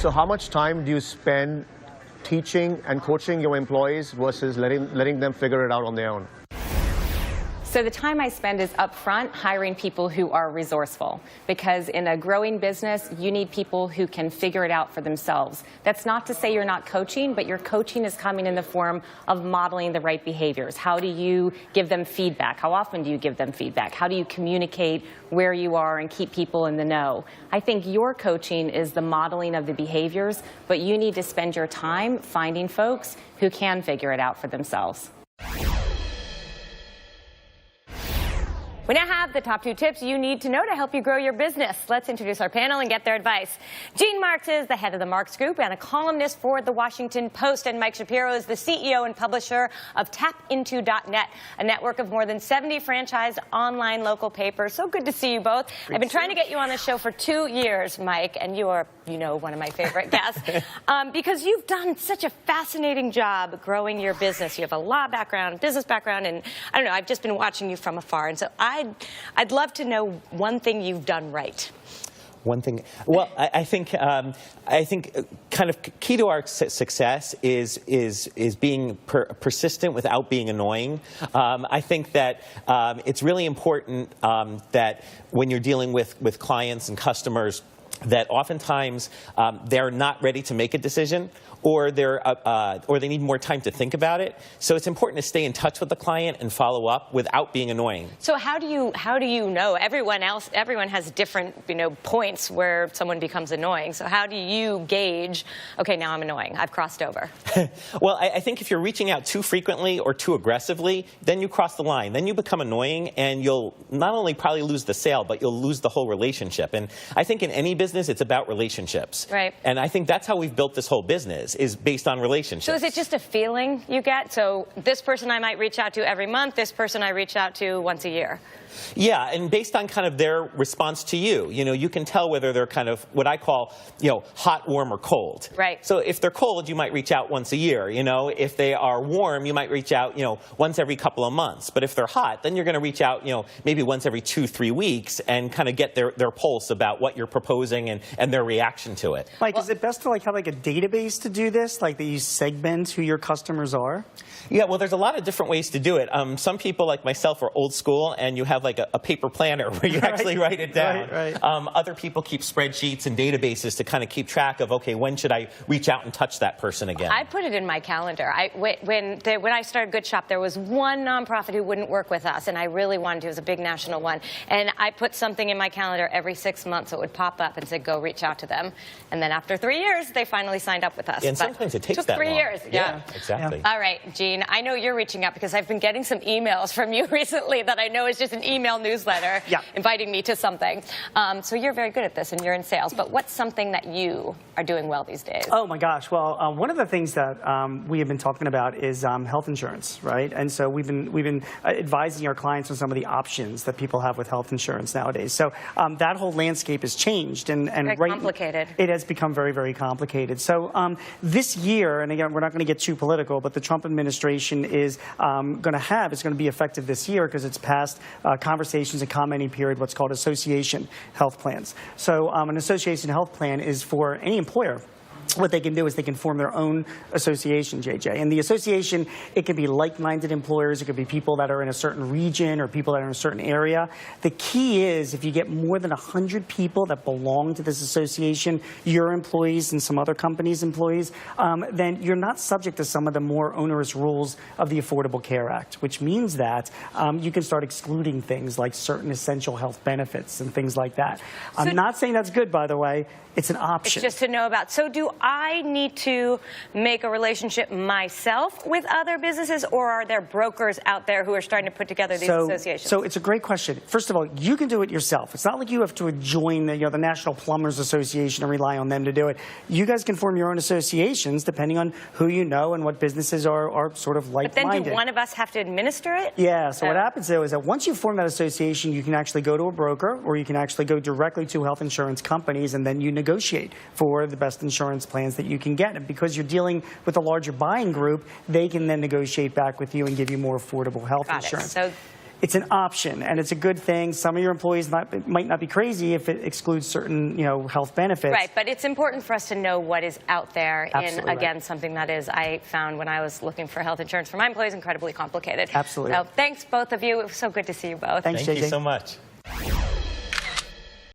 So how much time do you spend teaching and coaching your employees versus letting them figure it out on their own? So the time I spend is upfront hiring people who are resourceful, because in a growing business, you need people who can figure it out for themselves. That's not to say you're not coaching, but your coaching is coming in the form of modeling the right behaviors. How do you give them feedback? How often do you give them feedback? How do you communicate where you are and keep people in the know? I think your coaching is the modeling of the behaviors, but you need to spend your time finding folks who can figure it out for themselves. We now have the top 2 tips you need to know to help you grow your business. Let's introduce our panel and get their advice. Gene Marks is the head of the Marks Group and a columnist for The Washington Post. And Mike Shapiro is the CEO and publisher of TapInto.net, a network of more than 70 franchised online local papers. So good to see you both. I've been trying to get you on the show for 2 years, Mike, and you are, one of my favorite guests, because you've done such a fascinating job growing your business. You have a law background, business background, and I don't know, I've just been watching you from afar. And so I'd love to know one thing you've done right. One thing, well, I think kind of key to our success is being persistent without being annoying. I think that it's really important that when you're dealing with clients and customers, that oftentimes they're not ready to make a decision, or they need more time to think about it. So it's important to stay in touch with the client and follow up without being annoying. So how do you know? Everyone has different points where someone becomes annoying. So how do you gauge, okay, now I'm annoying, I've crossed over? Well, I think if you're reaching out too frequently or too aggressively, then you cross the line. Then you become annoying, and you'll not only probably lose the sale, but you'll lose the whole relationship. And I think in any business, it's about relationships. Right. And I think that's how we've built this whole business, is based on relationships. So is it just a feeling you get? So this person I might reach out to every month, this person I reach out to once a year? Yeah, and based on kind of their response to you, you can tell whether they're kind of what I call, hot, warm, or cold. Right. So if they're cold, you might reach out once a year. If they are warm, you might reach out, once every couple of months. But if they're hot, then you're going to reach out, maybe once every 2-3 weeks and kind of get their pulse about what you're proposing and their reaction to it. Mike, is it best to have a database to do this, like that you segment who your customers are? Yeah, well, there's a lot of different ways to do it. Some people like myself are old school, and you have like a paper planner where you actually write it down. Right. Other people keep spreadsheets and databases to kind of keep track of, okay, when should I reach out and touch that person again? I put it in my calendar. When I started Good Shop, there was one nonprofit who wouldn't work with us, and I really wanted to. It was a big national one. And I put something in my calendar every 6 months. So it would pop up and say, go reach out to them. And then after 3 years, they finally signed up with us. And sometimes it takes that long. Took 3 years. Yeah, exactly. All right, Gene, I know you're reaching out because I've been getting some emails from you recently that I know is just an email newsletter inviting me to something. So you're very good at this, and you're in sales. But what's something that you are doing well these days? Oh, my gosh. Well, one of the things that we have been talking about is health insurance, right? And so we've been advising our clients on some of the options that people have with health insurance nowadays. So that whole landscape has changed. And very complicated. It has become very, very complicated. So this year, and again, we're not going to get too political, but the Trump administration is going to be effective this year because it's passed conversations and commenting period, what's called association health plans. So an association health plan is for any employer. What they can do is they can form their own association, JJ. And the association, it can be like-minded employers. It could be people that are in a certain region or people that are in a certain area. The key is if you get more than 100 people that belong to this association, your employees and some other companies' employees, then you're not subject to some of the more onerous rules of the Affordable Care Act, which means that you can start excluding things like certain essential health benefits and things like that. I'm not saying that's good, by the way. It's an option. It's just to know about. So do I need to make a relationship myself with other businesses, or are there brokers out there who are starting to put together these associations? So it's a great question. First of all, you can do it yourself. It's not like you have to join the National Plumbers Association and rely on them to do it. You guys can form your own associations depending on who you know and what businesses are sort of like-minded. But then do one of us have to administer it? Yeah. So what happens, though, is that once you form that association, you can actually go to a broker, or you can actually go directly to health insurance companies, and then you negotiate for the best insurance plans that you can get. And because you're dealing with a larger buying group, they can then negotiate back with you and give you more affordable health insurance. So it's an option, and it's a good thing. Some of your employees might not be crazy if it excludes certain, health benefits. Right, but it's important for us to know what is out there. Absolutely and again, right. something that is, I found when I was looking for health insurance for my employees, incredibly complicated. Absolutely. So thanks, both of you. It was so good to see you both. Thanks, Thank JJ. you so much.